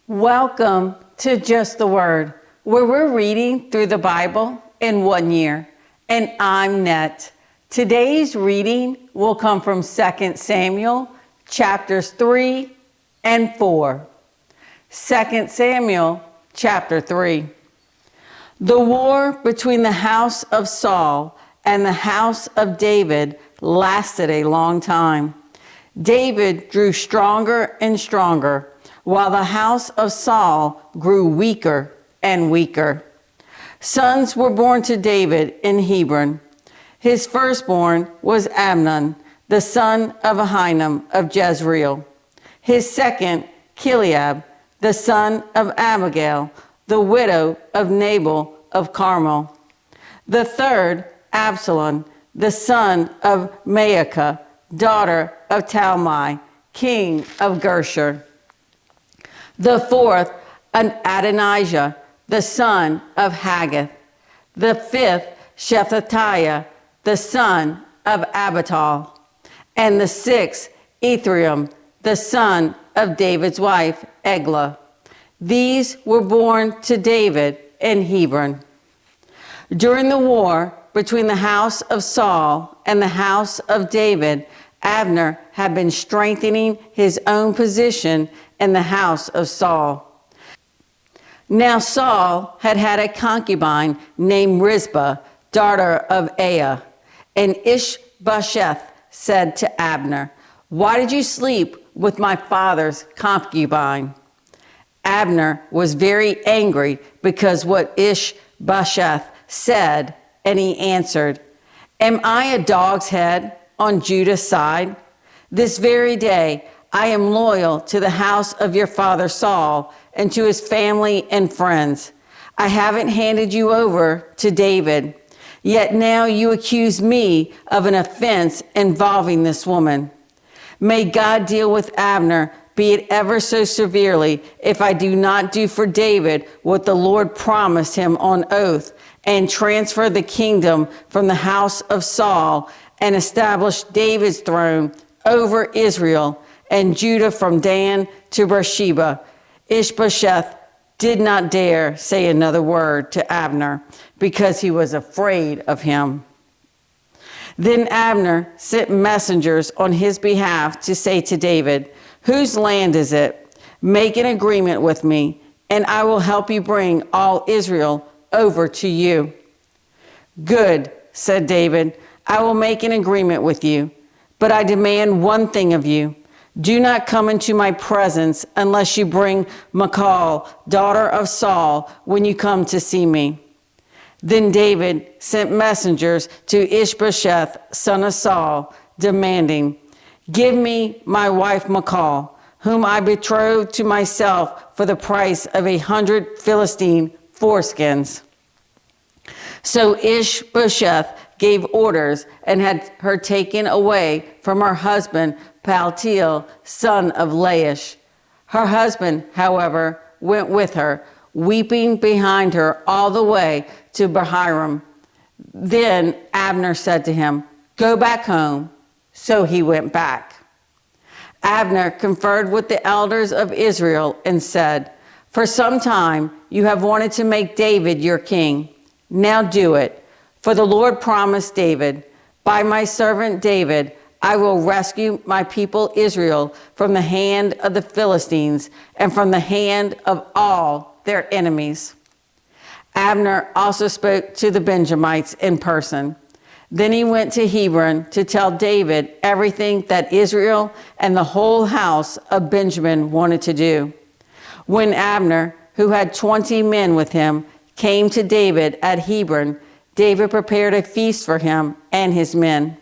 Welcome to Just the Word, where we're reading through the Bible in 1 year. And I'm Net. Today's reading will come from 2 Samuel chapters 3 and 4. 2 Samuel chapter 3. The war between the house of Saul and the house of David lasted a long time. David grew stronger and stronger, while the house of Saul grew weaker and weaker. Sons were born to David in Hebron. His firstborn was Amnon, the son of Ahinoam of Jezreel. His second, Chileab, the son of Abigail, the widow of Nabal of Carmel. The third, Absalom, the son of Maacah, daughter of Talmai, king of Geshur. The fourth, Adonijah, the son of Haggith. The fifth, Shephatiah, the son of Abital. And the sixth, Ithream, the son of David's wife, Eglah. These were born to David in Hebron. During the war between the house of Saul and the house of David, Abner had been strengthening his own position in the house of Saul. Now Saul had had a concubine named Rizpah, daughter of Aiah. And Ishbosheth said to Abner, "Why did you sleep with my father's concubine?" Abner was very angry because what Ishbosheth said, and he answered, "Am I a dog's head on Judah's side? This very day I am loyal to the house of your father Saul and to his family and friends. I haven't handed you over to David, yet now you accuse me of an offense involving this woman. May God deal with Abner, be it ever so severely, if I do not do for David what the Lord promised him on oath, and transfer the kingdom from the house of Saul, and establish David's throne over Israel and Judah from Dan to Beersheba." Ishbosheth did not dare say another word to Abner because he was afraid of him. Then Abner sent messengers on his behalf to say to David, "Whose land is it? Make an agreement with me, and I will help you bring all Israel over to you." "Good," said David, "I will make an agreement with you, but I demand one thing of you. Do not come into my presence unless you bring Michal, daughter of Saul, when you come to see me." Then David sent messengers to Ishbosheth, son of Saul, demanding, "Give me my wife Michal, whom I betrothed to myself for the price of 100 Philistine foreskins." So Ishbosheth gave orders and had her taken away from her husband Paltiel, son of Laish. Her husband, however, went with her, weeping behind her all the way to Bahurim. Then Abner said to him, "Go back home." So he went back. Abner conferred with the elders of Israel and said, "For some time you have wanted to make David your king. Now do it. For the Lord promised David, 'By my servant David, I will rescue my people Israel from the hand of the Philistines and from the hand of all their enemies.'" Abner also spoke to the Benjamites in person. Then he went to Hebron to tell David everything that Israel and the whole house of Benjamin wanted to do. When Abner, who had 20 men with him, came to David at Hebron, David prepared a feast for him and his men.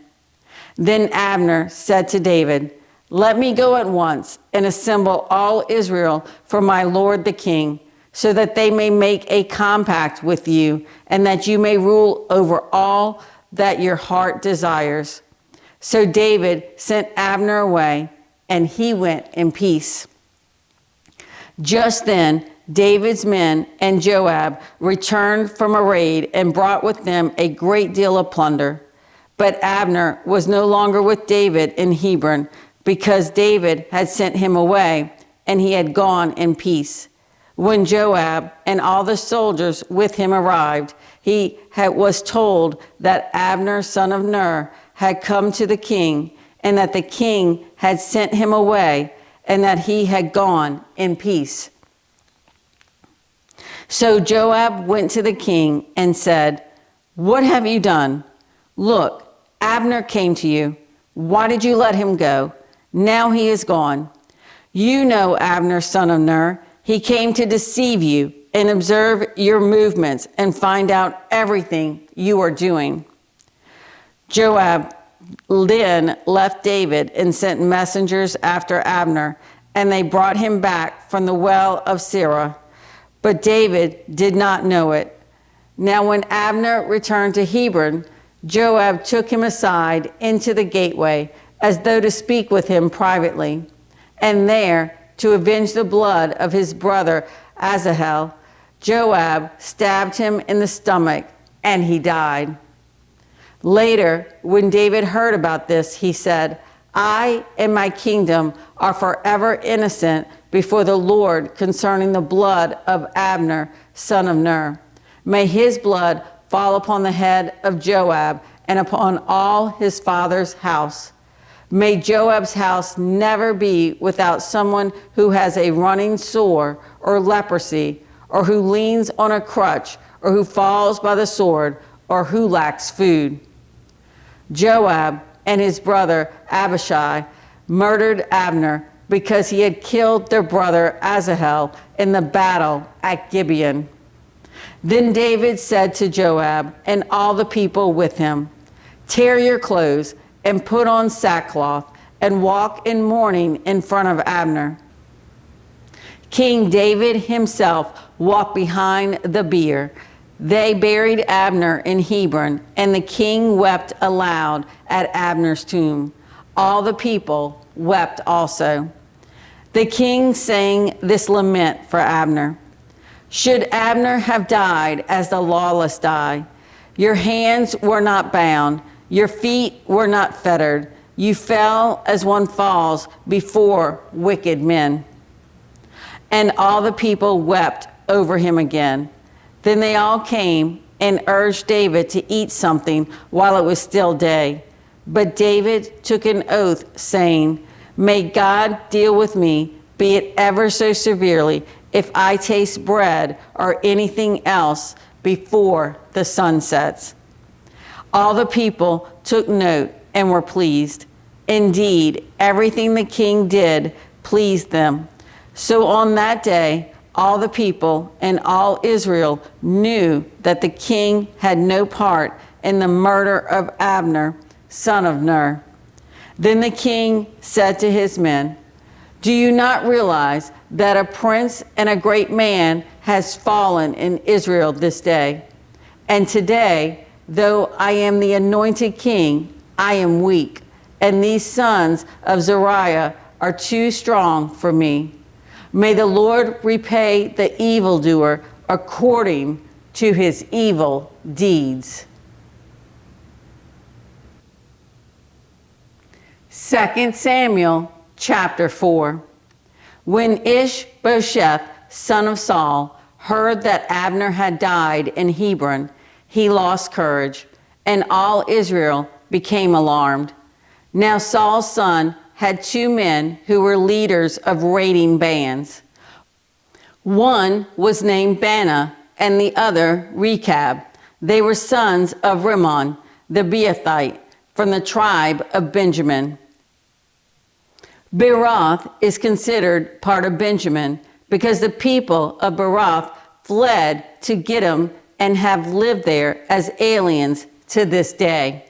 Then Abner said to David, "Let me go at once and assemble all Israel for my lord the king, so that they may make a compact with you, and that you may rule over all that your heart desires." So David sent Abner away, and he went in peace. Just then, David's men and Joab returned from a raid and brought with them a great deal of plunder. But Abner was no longer with David in Hebron, because David had sent him away, and he had gone in peace. When Joab and all the soldiers with him arrived, was told that Abner, son of Ner, had come to the king, and that the king had sent him away, and that he had gone in peace. So Joab went to the king and said, "What have you done? Look, Abner came to you. Why did you let him go? Now he is gone. You know Abner, son of Ner. He came to deceive you and observe your movements and find out everything you are doing." Joab then left David and sent messengers after Abner, and they brought him back from the well of Sirah. But David did not know it. Now when Abner returned to Hebron, Joab took him aside into the gateway, as though to speak with him privately, and there, to avenge the blood of his brother Asahel, Joab stabbed him in the stomach, and he died. Later, when David heard about this, he said, "I and my kingdom are forever innocent before the Lord concerning the blood of Abner, son of Ner. May his blood fall upon the head of Joab and upon all his father's house. May Joab's house never be without someone who has a running sore or leprosy, or who leans on a crutch, or who falls by the sword, or who lacks food." Joab and his brother Abishai murdered Abner because he had killed their brother Asahel in the battle at Gibeon. Then David said to Joab and all the people with him, "Tear your clothes and put on sackcloth and walk in mourning in front of Abner." King David himself walked behind the bier. They buried Abner in Hebron, and the king wept aloud at Abner's tomb. All the people wept also. The king sang this lament for Abner. "Should Abner have died as the lawless die? Your hands were not bound, your feet were not fettered. You fell as one falls before wicked men." And all the people wept over him again. Then they all came and urged David to eat something while it was still day. But David took an oath, saying, "May God deal with me, be it ever so severely, if I taste bread or anything else before the sun sets." All the people took note and were pleased. Indeed, everything the king did pleased them. So on that day, all the people and all Israel knew that the king had no part in the murder of Abner, son of Ner. Then the king said to his men, "Do you not realize that a prince and a great man has fallen in Israel this day? And today, though I am the anointed king, I am weak, and these sons of Zeruiah are too strong for me. May the Lord repay the evildoer according to his evil deeds." 2 Samuel chapter 4. When Ishbosheth, son of Saul, heard that Abner had died in Hebron, he lost courage, and all Israel became alarmed. Now Saul's son had two men who were leaders of raiding bands. One was named Baanah, and the other Rechab. They were sons of Rimmon, the Beerothite, from the tribe of Benjamin. Beeroth is considered part of Benjamin because the people of Beeroth fled to Gittim and have lived there as aliens to this day.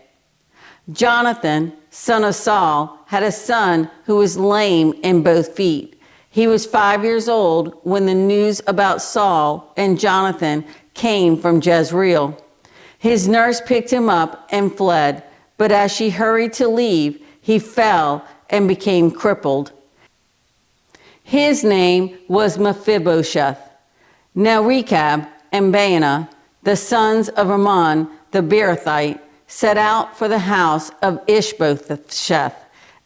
Jonathan, son of Saul, had a son who was lame in both feet. He was 5 years old when the news about Saul and Jonathan came from Jezreel. His nurse picked him up and fled, but as she hurried to leave, he fell and became crippled. His name was Mephibosheth. Now Rechab and Baanah, the sons of Rimmon the Beerothite, set out for the house of Ishbosheth,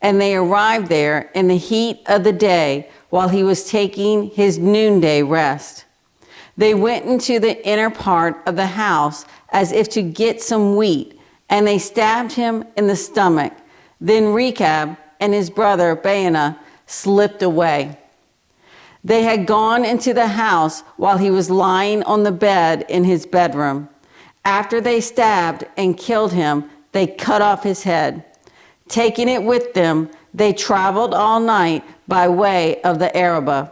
and they arrived there in the heat of the day while he was taking his noonday rest. They went into the inner part of the house as if to get some wheat, and they stabbed him in the stomach. Then Rechab and his brother Baanah slipped away. They had gone into the house while he was lying on the bed in his bedroom. After they stabbed and killed him, they cut off his head. Taking it with them, they traveled all night by way of the Arabah.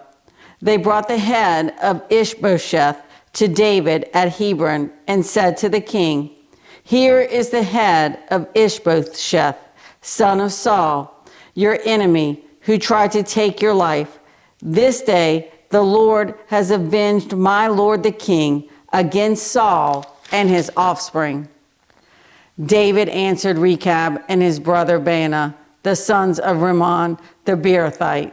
They brought the head of Ishbosheth to David at Hebron and said to the king, "Here is the head of Ishbosheth, son of Saul, your enemy, who tried to take your life. This day the Lord has avenged my lord the king against Saul and his offspring." David answered Rechab and his brother Baanah, the sons of Rimmon the Beerothite,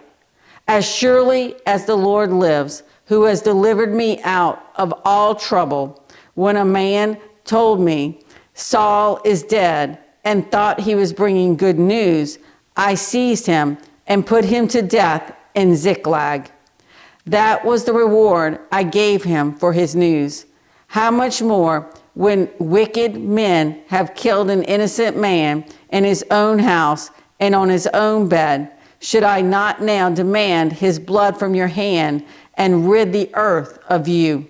"As surely as the Lord lives, who has delivered me out of all trouble, when a man told me, 'Saul is dead,' and thought he was bringing good news, I seized him and put him to death in Ziklag. That was the reward I gave him for his news. How much more when wicked men have killed an innocent man in his own house and on his own bed, should I not now demand his blood from your hand and rid the earth of you?"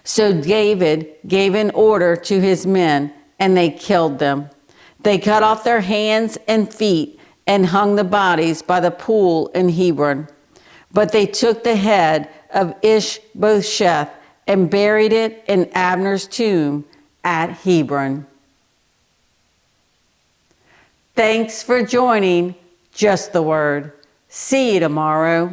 So David gave an order to his men, and they killed them. They cut off their hands and feet and hung the bodies by the pool in Hebron. But they took the head of Ishbosheth and buried it in Abner's tomb at Hebron. Thanks for joining Just the Word. See you tomorrow.